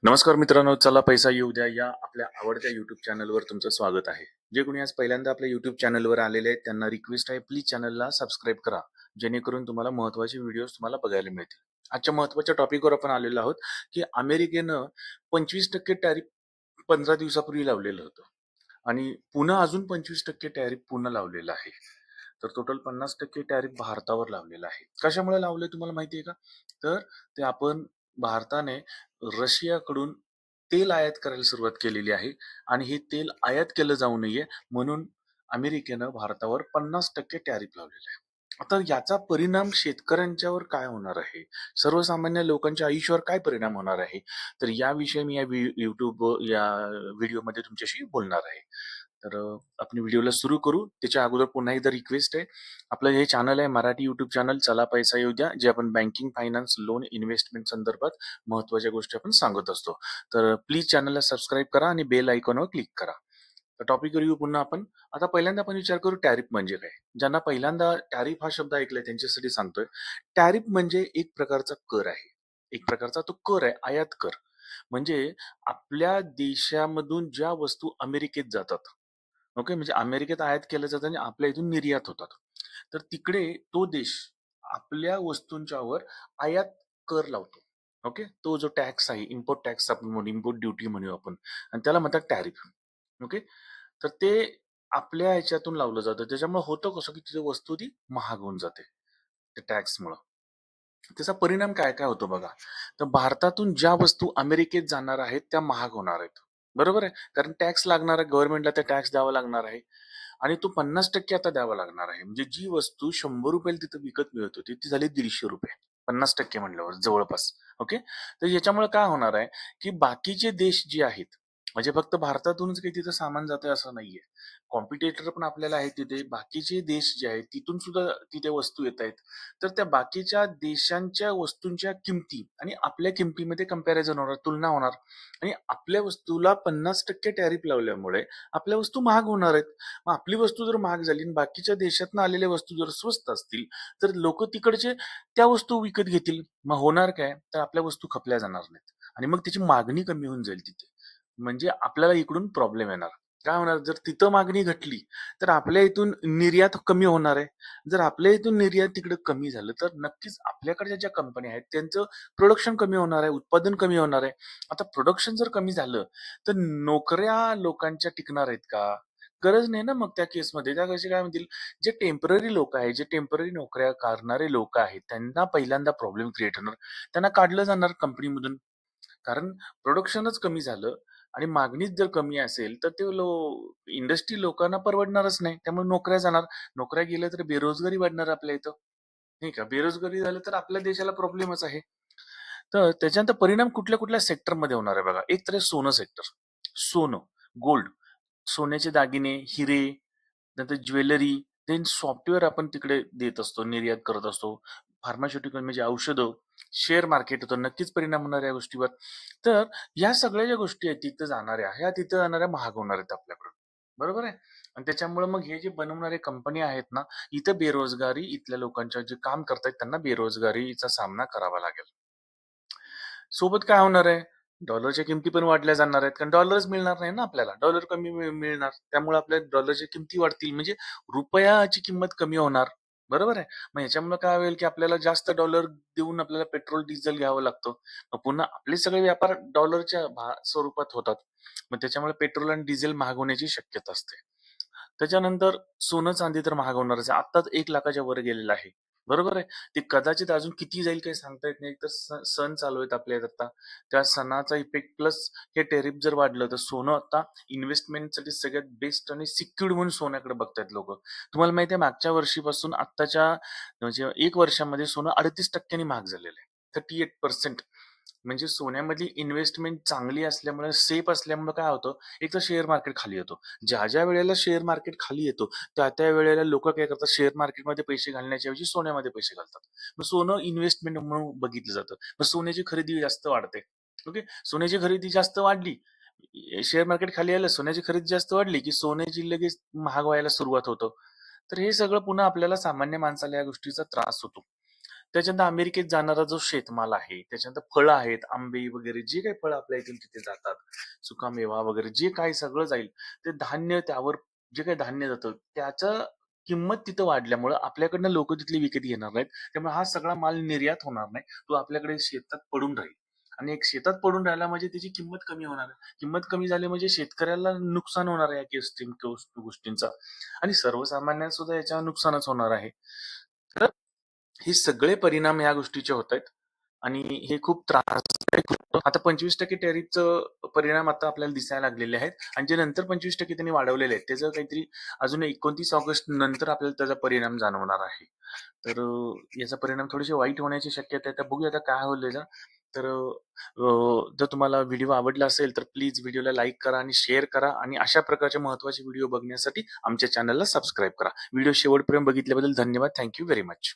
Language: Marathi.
नमस्कार मित्रांनो, चला पैसा येऊ द्या या आपल्या आवडत्या युट्यूब चॅनलवर तुमचं स्वागत आहे. जे कोणी आज पहिल्यांदा आपल्या युट्यूब चॅनलवर आलेले आहेत त्यांना रिक्वेस्ट आहे, प्लीज चॅनलला सबस्क्राईब करा, जेणेकरून तुम्हाला महत्त्वाचे व्हिडिओज तुम्हाला बघायला मिळतील. आजच्या महत्त्वाच्या टॉपिकवर आपण आलेलो आहोत की अमेरिकेनं 25% टॅरिफ 15 दिवसापूर्वी लावलेलं होतं आणि पुन्हा अजून 25% टॅरिफ पुन्हा लावलेलं आहे. तर टोटल 50% टॅरिफ भारतावर लावलेलं आहे. कशामुळे लावले तुम्हाला माहिती आहे का? तर ते आपण भारताने रशियाकडून तेल आयात करायला सुरुवात केलेली आहे आणि हे तेल आयात केलं जाऊ नये म्हणून अमेरिकेनं भारतावर 50% टॅरिफ लावलेलं आहे. आता याचा परिणाम शेतकऱ्यांच्यावर काय होणार आहे? सर्वसामान्य लोकांच्या आयुष्यावर काय परिणाम होणार आहे? तर याविषयी मी या YouTube या व्हिडिओमध्ये तुमच्याशी बोलणार आहे. तर आपण व्हिडिओला सुरू करू. त्याच्या अगोदर पुन्हा एकदा रिक्वेस्ट आहे. आपलं हे चॅनल आहे मराठी YouTube चॅनल चला पैसा येऊ द्या, जे आपण बँकिंग, फायनान्स, लोन, इन्व्हेस्टमेंट संदर्भात महत्त्वाच्या गोष्टी आपण सांगत असतो. तर प्लीज चॅनलला सबस्क्राईब करा आणि बेल आयकॉनवर क्लिक करा. तर टॉपिकवर येऊ पुन्हा आपण. आता पहिल्यांदा आपण विचार करू टॅरिफ म्हणजे काय? ज्यांना पहिल्यांदा टॅरिफ हा शब्द ऐकलाय त्यांच्यासाठी सांगतोय. टॅरिफ म्हणजे एक प्रकारचा कर आहे. एक प्रकारचा तो कर आहे, आयात कर. म्हणजे आपल्या देशामधून ज्या वस्तू अमेरिकेत जातात, ओके, म्हणजे अमेरिकेत आयात केल्या जातात आणि आपल्या इथून निर्यात होतात. तर तिकडे तो देश आपल्या वस्तूंच्यावर आयात कर लावतो. ओके, तो जो टॅक्स आहे, इम्पोर्ट टॅक्स आपण म्हणू, इम्पोर्ट ड्युटी म्हणू आपण, आणि त्याला म्हणतात टॅरिफ. ओके, तर ते आपल्या ह्याच्यातून लावलं जातं. त्याच्यामुळे होतं कसं की तिथे वस्तू ती महाग होऊन जाते त्या टॅक्समुळं. त्याचा परिणाम काय काय होतो बघा. तर भारतातून ज्या वस्तू अमेरिकेत जाणार आहेत त्या महाग होणार आहेत. बरोबर आहे, कारण टॅक्स लागणार आहे, गव्हर्नमेंटला त्या टॅक्स द्यावा लागणार आहे आणि तो 50% आता द्यावा लागणार आहे. म्हणजे जी वस्तू 100 रुपयाला तिथं विकत मिळत होती ती झाली 150 रुपये. 50% म्हणल्यावर जवळपास. ओके, तर याच्यामुळे काय होणार आहे की बाकीचे देश जे आहेत, म्हणजे फक्त भारतातूनच काही तिथं सामान जातंय असं नाहीये. कॉम्पिटिटर पण आपल्याला आहेत तिथे, बाकीचे देश जे आहेत तिथून सुद्धा तिथे वस्तू येत आहेत. तर त्या बाकीच्या देशांच्या वस्तूंच्या किमती आणि आपल्या किमतीमध्ये कंपॅरिझन होणार, तुलना होणार, आणि आपल्या वस्तूला 50% टॅरिफ लावल्यामुळे आपल्या वस्तू महाग होणार आहेत. मग आपली वस्तू जर महाग झाली आणि बाकीच्या देशातनं आलेल्या वस्तू जर स्वस्त असतील तर लोक तिकडचे त्या वस्तू विकत घेतील. मग होणार काय, तर आपल्या वस्तू खपल्या जाणार नाहीत आणि मग त्याची मागणी कमी होऊन जाईल तिथे. म्हणजे आपल्याला इकडून प्रॉब्लेम येणार. काय होणार, जर तिथं मागणी घटली तर आपल्या इथून निर्यात कमी होणार आहे. जर आपल्या इथून निर्यात तिकडे कमी झालं तर नक्कीच आपल्याकडच्या ज्या कंपन्या आहेत त्यांचं प्रोडक्शन कमी होणार आहे, उत्पादन कमी होणार आहे. आता प्रोडक्शन जर कमी झालं तर नोकऱ्या लोकांच्या टिकणार आहेत का? गरज नाही ना. मग त्या केसमध्ये त्या कसे काय म्हणतील, जे टेम्पररी लोक आहेत, जे टेम्पररी नोकऱ्या करणारे लोक आहेत त्यांना पहिल्यांदा प्रॉब्लेम क्रिएट होणार. त्यांना काढलं जाणार कंपनीमधून. कारण प्रोडक्शनच कमी झालं आणि मागणीच जर कमी असेल तर ते इंडस्ट्री लोकांना परवडणारच नाही. त्यामुळे नोकऱ्या जाणार. नोकऱ्या गेल्या तर बेरोजगारी वाढणार आपल्या इथं, नाही का? बेरोजगारी झालं तर आपल्या देशाला प्रॉब्लेमच आहे. तर त्याच्यानंतर परिणाम कुठल्या कुठल्या सेक्टरमध्ये होणार आहे बघा. एक तर आहे सोनं सेक्टर. सोनं, गोल्ड, सोन्याचे दागिने, हिरे, नंतर ज्वेलरी, देन सॉफ्टवेअर आपण तिकडे देत असतो, निर्यात करत असतो. फार्मास्युटिकल म्हणजे औषधं, शेअर मार्केट होतं, नक्कीच परिणाम होणार या गोष्टीवर. तर या सगळ्या ज्या गोष्टी आहेत तिथं जाणाऱ्या, ह्या तिथं जाणाऱ्या महाग होणार आहेत आपल्याकडून. बरोबर आहे. आणि त्याच्यामुळे मग हे जे बनवणारे कंपनी आहेत ना, इथं बेरोजगारी, इथल्या लोकांच्या जे काम करतायत त्यांना बेरोजगारीचा सामना करावा लागेल. सोबत काय होणार आहे, डॉलरच्या किमती पण वाढल्या जाणार आहेत, कारण डॉलरच मिळणार नाही ना आपल्याला. डॉलर कमी मिळणार, त्यामुळे आपल्या डॉलरच्या किमती वाढतील, म्हणजे रुपयाची किंमत कमी होणार. बरोबर आहे. मग याच्यामुळे काय होईल की आपल्याला जास्त डॉलर देऊन आपल्याला पेट्रोल डिझेल घ्यावं लागतं. मग पुन्हा आपले सगळे व्यापार डॉलरच्या स्वरूपात होतात. मग त्याच्यामुळे पेट्रोल आणि डिझेल महाग होण्याची शक्यता असते. त्याच्यानंतर सोनं चांदी तर महाग होणारच आहे. आत्ताच 1 लाखाच्या वर गेलेलं आहे. बरोबर आहे. ते कदाचित अजून किती जाईल काही सांगता येत नाही. तर सण चालू आहेत आपल्या आता. त्या सणाचा इफेक्ट प्लस हे टेरिफ जर वाढलं तर सोनं आता इन्व्हेस्टमेंटसाठी सगळ्यात बेस्ट आणि सिक्युर्ड म्हणून सोन्याकडे बघतायत लोक. तुम्हाला माहिती आहे मागच्या वर्षीपासून आत्ताच्या म्हणजे 1 वर्षामध्ये सोनं 38% महाग झालेलं आहे. 38%. म्हणजे सोन्यामधली इन्व्हेस्टमेंट चांगली असल्यामुळे, सेफ असल्यामुळे काय होतं, एक तर शेअर मार्केट खाली येतो. ज्या ज्या वेळेला शेअर मार्केट खाली येतो त्या त्या वेळेला लोक काय करतात, शेअर मार्केटमध्ये पैसे घालण्याच्या ऐवजी सोन्यामध्ये पैसे घालतात. मग सोनं इन्व्हेस्टमेंट म्हणून बघितलं जातं. मग सोन्याची खरेदी जास्त वाढते. ओके, सोन्याची खरेदी जास्त वाढली, शेअर मार्केट खाली आलं, सोन्याची खरेदी जास्त वाढली की सोन्याची लगेच महाग व्हायला सुरुवात होतं. तर हे सगळं पुन्हा आपल्याला सामान्य माणसाला या गोष्टीचा त्रास होतो. त्याच्यानंतर अमेरिकेत जाणारा जो शेतमाल आहे, त्याच्यानंतर फळं आहेत, आंबे वगैरे जे काही फळं आपल्या इथून तिथे जातात, सुकामेवा वगैरे जे काही सगळं जाईल, ते धान्य त्यावर जे काही धान्य जातं, त्याचं किंमत तिथं वाढल्यामुळं आपल्याकडनं लोकं तिथली विकत घेणार नाहीत. त्यामुळे हा सगळा माल निर्यात होणार नाही. तो आपल्याकडे शेतात पडून राहील आणि एक शेतात पडून राहिला म्हणजे त्याची किंमत कमी होणार आहे. किंमत कमी झाली म्हणजे शेतकऱ्याला नुकसान होणार आहे या गोष्टींचा आणि सर्वसामान्यांसुद्धा याच्यावर नुकसानच होणार आहे. तर हे सगळे परिणाम या गोष्टीचे होत आहेत आणि हे खूप त्रासदायक होतं. आता 25% टॅरिफचं परिणाम आता आपल्याला दिसायला लागलेले आहेत आणि जे नंतर 25% त्यांनी वाढवलेले आहेत त्याचं काहीतरी अजून 29 ऑगस्ट नंतर आपल्याला त्याचा परिणाम जाणवणार आहे. तर याचा परिणाम थोडेसे वाईट होण्याची शक्यता आहे. तर बघूया आता काय होईल याचा. तर जर तुम्हाला व्हिडिओ आवडला असेल तर प्लीज व्हिडिओला लाईक करा आणि शेअर करा आणि अशा प्रकारचे महत्त्वाचे व्हिडिओ बघण्यासाठी आमच्या चॅनलला सबस्क्राईब करा. व्हिडिओ शेवटपर्यंत बघितल्याबद्दल धन्यवाद. Thank you very much.